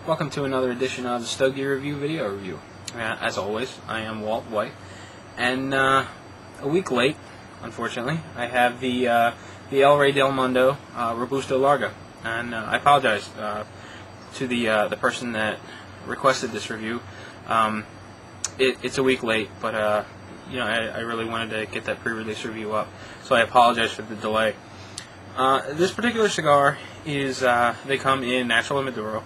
Welcome to another edition of the Stogie Review video review. As always, I am Walt White, and a week late, unfortunately. I have the Rey Del Mundo Robusto Larga, and I apologize to the person that requested this review. It's a week late, but I really wanted to get that pre-release review up, so I apologize for the delay. This particular cigar is they come in natural and Maduro.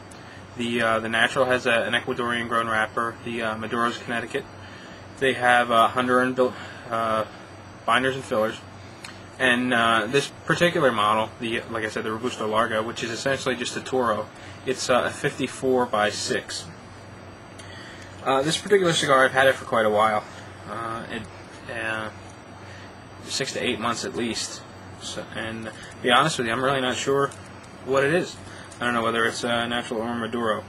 The natural has an Ecuadorian grown wrapper. The Maduro's Connecticut. They have Honduran binders and fillers. And this particular model, like I said, the Robusto Larga, which is essentially just a Toro, it's a 54 by 6. This particular cigar, I've had it for quite a while. 6 to 8 months at least. So, and to be honest with you, I'm really not sure what it is. I don't know whether it's natural or Maduro.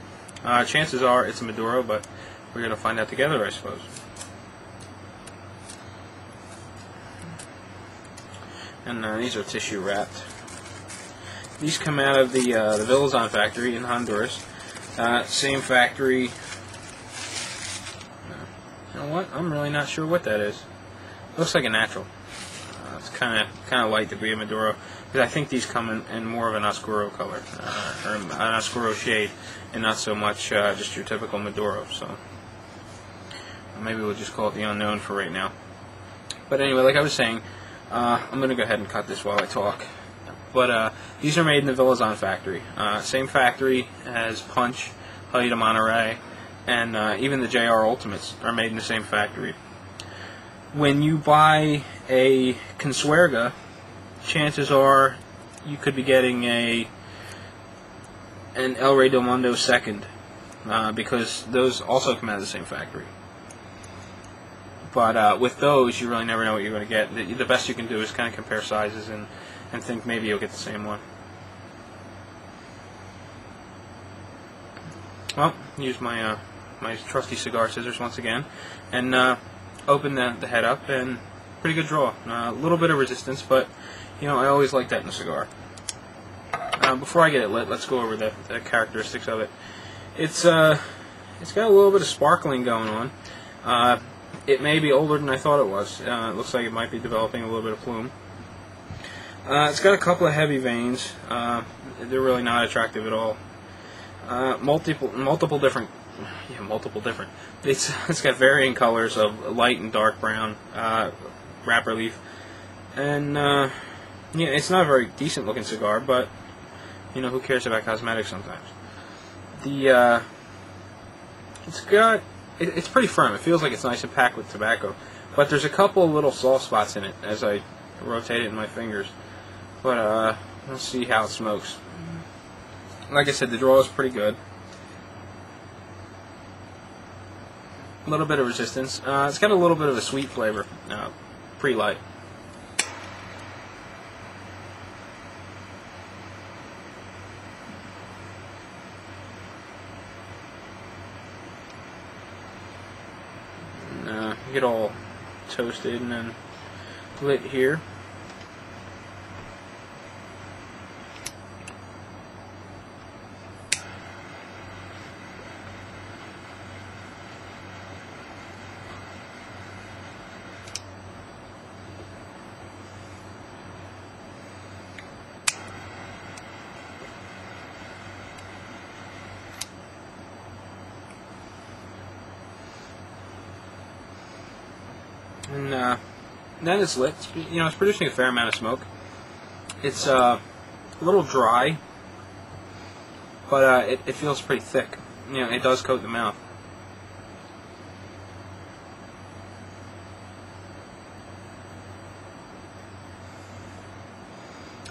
Chances are it's a Maduro, but we're going to find out together, I suppose. And these are tissue wrapped. These come out of the Villazon factory in Honduras. Same factory. You know what? I'm really not sure what that is. Looks like a natural. It's kind of light to be a Maduro, because I think these come in more of an Oscuro color, or an Oscuro shade, and not so much just your typical Maduro. So maybe we'll just call it the unknown for right now. But anyway, like I was saying, I'm going to go ahead and cut this while I talk. But these are made in the Villazon factory. Same factory as Punch, Haida Monterey, and even the JR Ultimates are made in the same factory. When you buy a Consuerga, chances are you could be getting an Rey Del Mundo second, because those also come out of the same factory. But with those, you really never know what you're going to get. The best you can do is kind of compare sizes and think maybe you'll get the same one. Well, use my my trusty cigar scissors once again, and open the head up, and pretty good draw. A little bit of resistance, but I always like that in a cigar. Before I get it lit, let's go over the characteristics of it. It's got a little bit of sparkling going on. It may be older than I thought it was. It looks like it might be developing a little bit of plume. It's got a couple of heavy veins. They're really not attractive at all. Multiple different. It's got varying colors of light and dark brown wrapper leaf, and it's not a very decent looking cigar, but who cares about cosmetics sometimes. It's pretty firm. It feels like it's nice and packed with tobacco, but there's a couple of little soft spots in it as I rotate it in my fingers. But let's see how it smokes. Like I said, the draw is pretty good. A little bit of resistance. It's got a little bit of a sweet flavor, pretty light. And, get all toasted and then lit here. And then it's lit. It's producing a fair amount of smoke. It's a little dry, but it feels pretty thick. It does coat the mouth.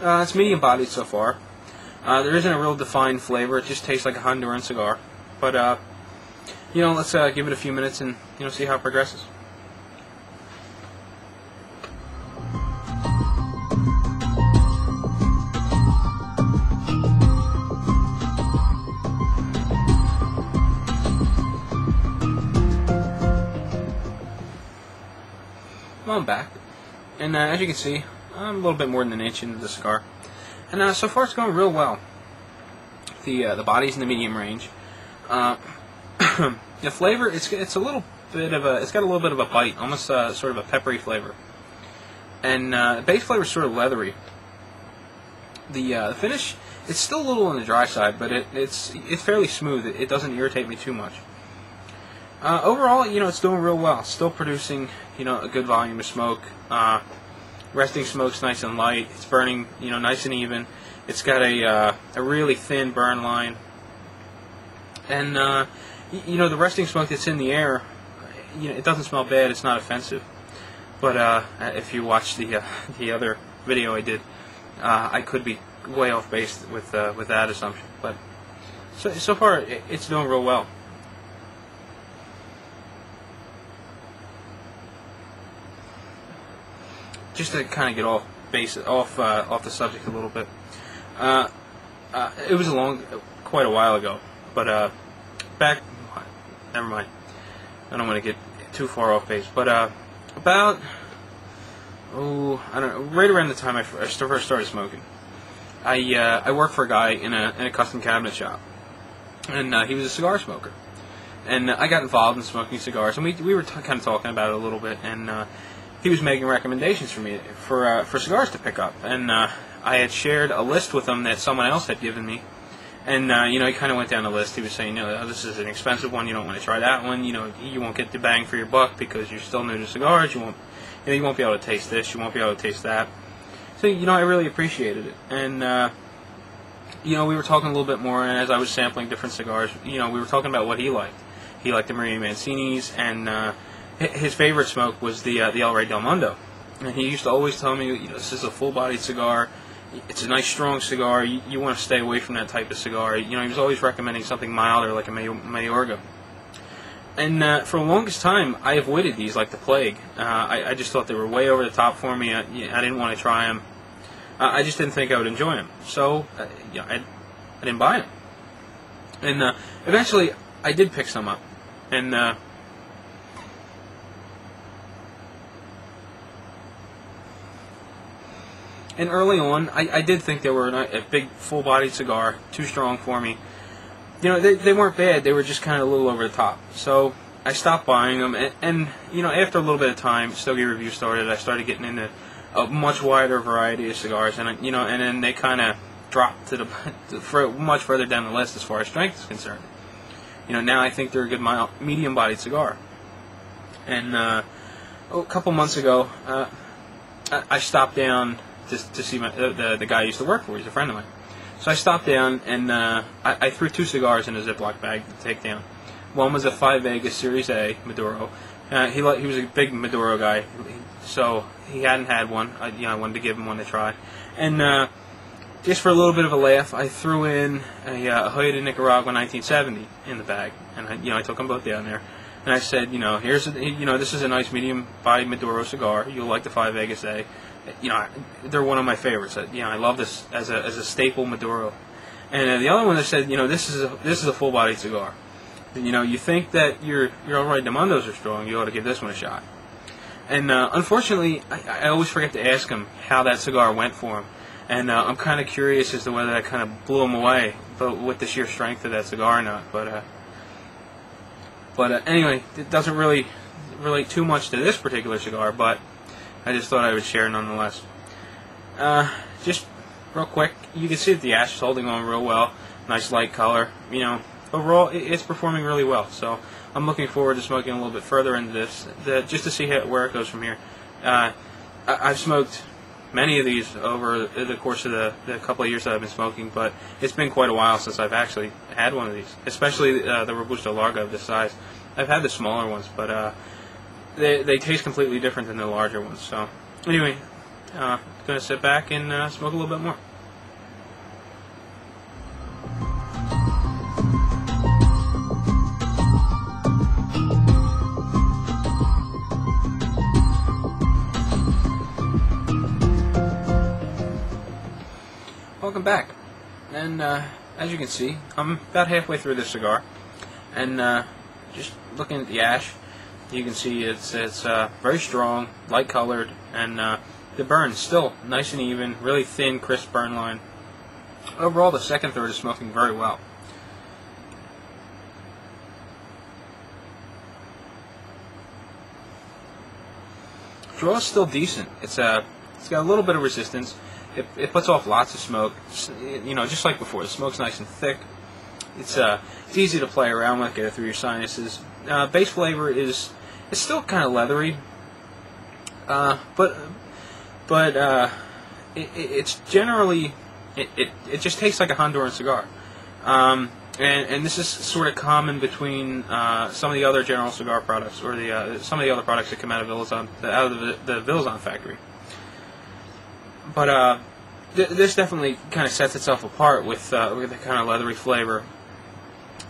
It's medium bodied so far. There isn't a real defined flavor. It just tastes like a Honduran cigar. But let's give it a few minutes and see how it progresses. Well, I'm back, and as you can see, I'm a little bit more than an inch into the cigar, and so far it's going real well. The body's in the medium range. Uh, the flavor, it's a little bit of a, it's got a little bit of a bite, almost sort of a peppery flavor, and the base flavor is sort of leathery. The finish, it's still a little on the dry side, but it's fairly smooth. It doesn't irritate me too much. Overall, it's doing real well. Still producing, a good volume of smoke. Resting smoke's nice and light. It's burning, nice and even. It's got a really thin burn line. And, the resting smoke that's in the air, it doesn't smell bad. It's not offensive. But if you watch the other video I did, I could be way off base with that assumption. But so far, it's doing real well. Just to kind of get off the subject a little bit. It was quite a while ago, but never mind. I don't want to get too far off base, but about I don't know, right around the time I first started smoking, I worked for a guy in a custom cabinet shop, and he was a cigar smoker, and I got involved in smoking cigars, and we were kind of talking about it a little bit, and he was making recommendations for me for cigars to pick up, and I had shared a list with him that someone else had given me, and he kind of went down the list. He was saying, this is an expensive one. You don't want to try that one. You won't get the bang for your buck because you're still new to cigars. You won't be able to taste this. You won't be able to taste that. So I really appreciated it, and we were talking a little bit more. And as I was sampling different cigars, we were talking about what he liked. He liked the Maria Mancinis, and his favorite smoke was the El Rey Del Mundo, and he used to always tell me, this is a full-bodied cigar. It's a nice, strong cigar. You want to stay away from that type of cigar. He was always recommending something milder, like a Mayorga. And for the longest time, I avoided these like the plague. I just thought they were way over the top for me. I didn't want to try them. I just didn't think I would enjoy them. So, I didn't buy them. And eventually, I did pick some up. And early on, I did think they were a big, full-bodied cigar, too strong for me. They weren't bad. They were just kind of a little over the top. So I stopped buying them, and after a little bit of time, Stogie Review started. I started getting into a much wider variety of cigars, and and then they kind of dropped to much further down the list as far as strength is concerned. Now I think they're a good medium-bodied cigar. And a couple months ago, I stopped down to see the guy I used to work for. He's a friend of mine. So I stopped down, and I threw 2 cigars in a Ziploc bag to take down. One was a 5 Vegas Series A Maduro. He was a big Maduro guy, so he hadn't had one. I wanted to give him one to try. And just for a little bit of a laugh, I threw in a Hoya de Nicaragua 1970 in the bag, and I took them both down there. And I said, this is a nice medium-bodied Maduro cigar. You'll like the 5 Vegas A. They're one of my favorites. I love this as a staple Maduro. And the other one that said, this is a full-bodied cigar. And, you think that your El Rey Del Mundos are strong, you ought to give this one a shot. And unfortunately, I always forget to ask him how that cigar went for him. And I'm kind of curious as to whether that kind of blew him away, but with the sheer strength of that cigar or not. But anyway, it doesn't really relate too much to this particular cigar, but I just thought I would share nonetheless. Just real quick, you can see that the ash is holding on real well. Nice light color. Overall, it's performing really well. So I'm looking forward to smoking a little bit further into this, just to see where it goes from here. I've smoked many of these over the course of the couple of years that I've been smoking, but it's been quite a while since I've actually had one of these, especially the Robusto Larga of this size. I've had the smaller ones, but they taste completely different than the larger ones. So anyway, going to sit back and smoke a little bit more. Welcome back, and as you can see, I'm about halfway through this cigar, and just looking at the ash, you can see it's very strong, light colored, and the burn's still nice and even, really thin, crisp burn line. Overall, the second third is smoking very well. draw is still decent. It's got a little bit of resistance. It puts off lots of smoke. You know, just like before, the smoke's nice and thick. It's easy to play around with, get it through your sinuses. Base flavor is still kind of leathery, but it's generally it just tastes like a Honduran cigar. And this is sort of common between some of the other General cigar products, or some of the other products that come out of the Villazon factory. But this definitely kind of sets itself apart with the kind of leathery flavor.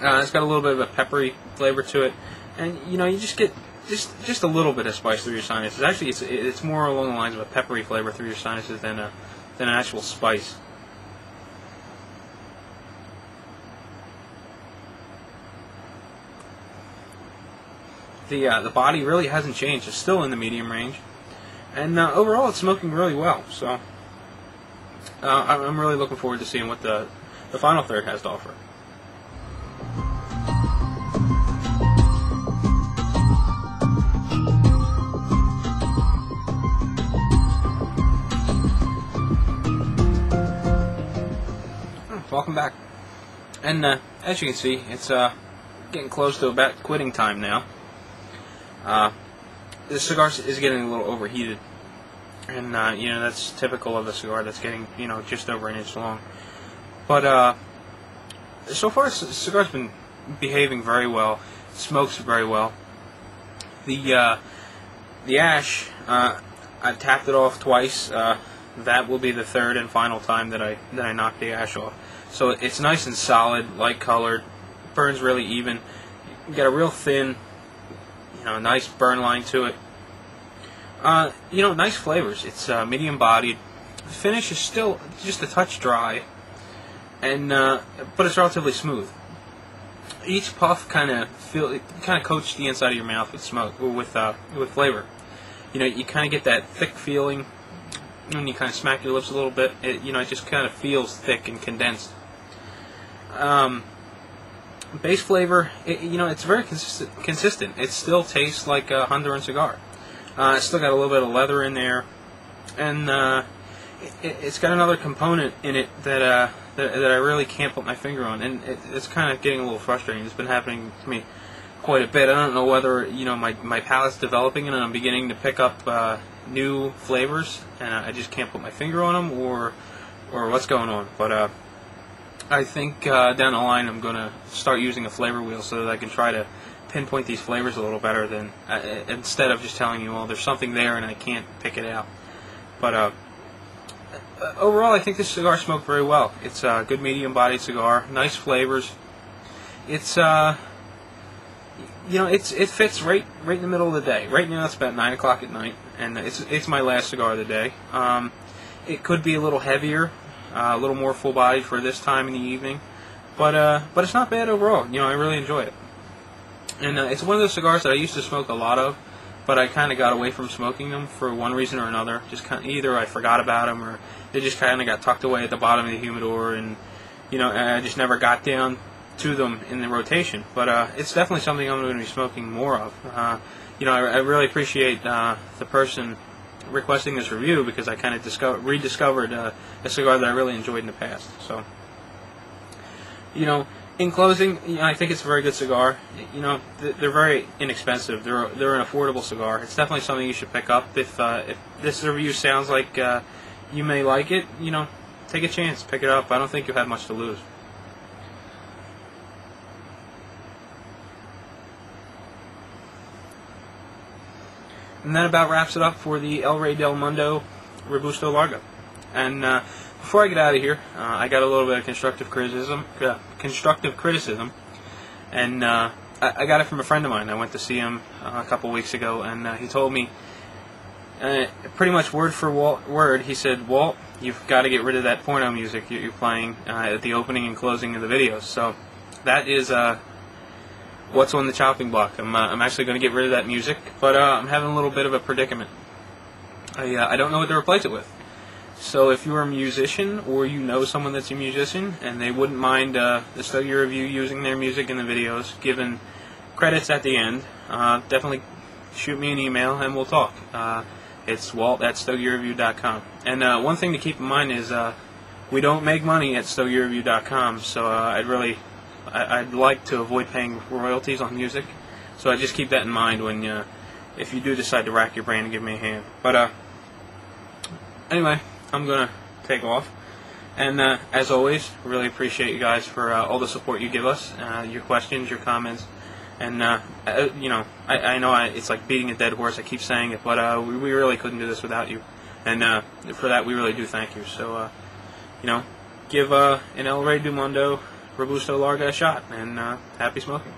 It's got a little bit of a peppery flavor to it, and you know, you just get just a little bit of spice through your sinuses. Actually, it's more along the lines of a peppery flavor through your sinuses than an actual spice. The body really hasn't changed. It's still in the medium range, and overall it's smoking really well. So I'm really looking forward to seeing what the final third has to offer. Welcome back, and as you can see, it's getting close to about quitting time now. The cigar is getting a little overheated, and you know, that's typical of a cigar that's getting, you know, just over an inch long. But so far, the cigar's been behaving very well. It smokes very well. The ash, I've tapped it off twice. That will be the third and final time that I knock the ash off. So it's nice and solid, light colored, burns really even. You got a real thin, you know, nice burn line to it. You know, nice flavors. It's medium bodied. The finish is still just a touch dry, and but it's relatively smooth. Each puff kind of coats the inside of your mouth with smoke, or with flavor. You know, you kind of get that thick feeling when you kind of smack your lips a little bit. You know, it just kind of feels thick and condensed. Base flavor, you know, it's very consistent. It still tastes like a Honduran cigar. It's still got a little bit of leather in there, and it's got another component in it that I really can't put my finger on, and it's kind of getting a little frustrating. It's been happening to me quite a bit. I don't know whether, you know, my palate's developing and I'm beginning to pick up new flavors, and I just can't put my finger on them, or what's going on. But I think down the line I'm going to start using a flavor wheel so that I can try to pinpoint these flavors a little better than instead of just telling you, well, there's something there and I can't pick it out. But overall, I think this cigar smoked very well. It's a good medium-bodied cigar, nice flavors. It's you know, it fits right in the middle of the day. Right now it's about 9 o'clock at night, and it's my last cigar of the day. It could be a little heavier, a little more full-bodied for this time in the evening, but it's not bad overall. You know, I really enjoy it. And it's one of those cigars that I used to smoke a lot of, but I kind of got away from smoking them for one reason or another. Just kind of, either I forgot about them, or they just kind of got tucked away at the bottom of the humidor, and you know, I just never got down to them in the rotation. But it's definitely something I'm going to be smoking more of. You know, I really appreciate the person requesting this review, because I kind of rediscovered a cigar that I really enjoyed in the past. So, you know, in closing, you know, I think it's a very good cigar. You know, they're very inexpensive. They're an affordable cigar. It's definitely something you should pick up. If this review sounds like you may like it, you know, take a chance, pick it up. I don't think you'll have much to lose. And that about wraps it up for the El Rey Del Mundo Robusto Largo. And before I get out of here, I got a little bit of constructive criticism, and I got it from a friend of mine. I went to see him a couple weeks ago, and he told me, pretty much word for word, he said, "Walt, you've got to get rid of that porno music you're playing at the opening and closing of the videos." So that is what's on the chopping block. I'm actually going to get rid of that music, but I'm having a little bit of a predicament. I don't know what to replace it with. So if you're a musician, or you know someone that's a musician, and they wouldn't mind the Stogie Review using their music in the videos, given credits at the end, definitely shoot me an email and we'll talk. It's Walt at StogieReview.com. And one thing to keep in mind is we don't make money at StogieReview.com, so I'd like to avoid paying royalties on music. So I just keep that in mind when if you do decide to rack your brain and give me a hand. But anyway, I'm gonna take off. And as always, really appreciate you guys for all the support you give us, your questions, your comments, and you know, I know it's like beating a dead horse. I keep saying it, but we really couldn't do this without you, and for that we really do thank you. So you know, give an El Rey Del Mundo Robusto Larga a shot, and happy smoking.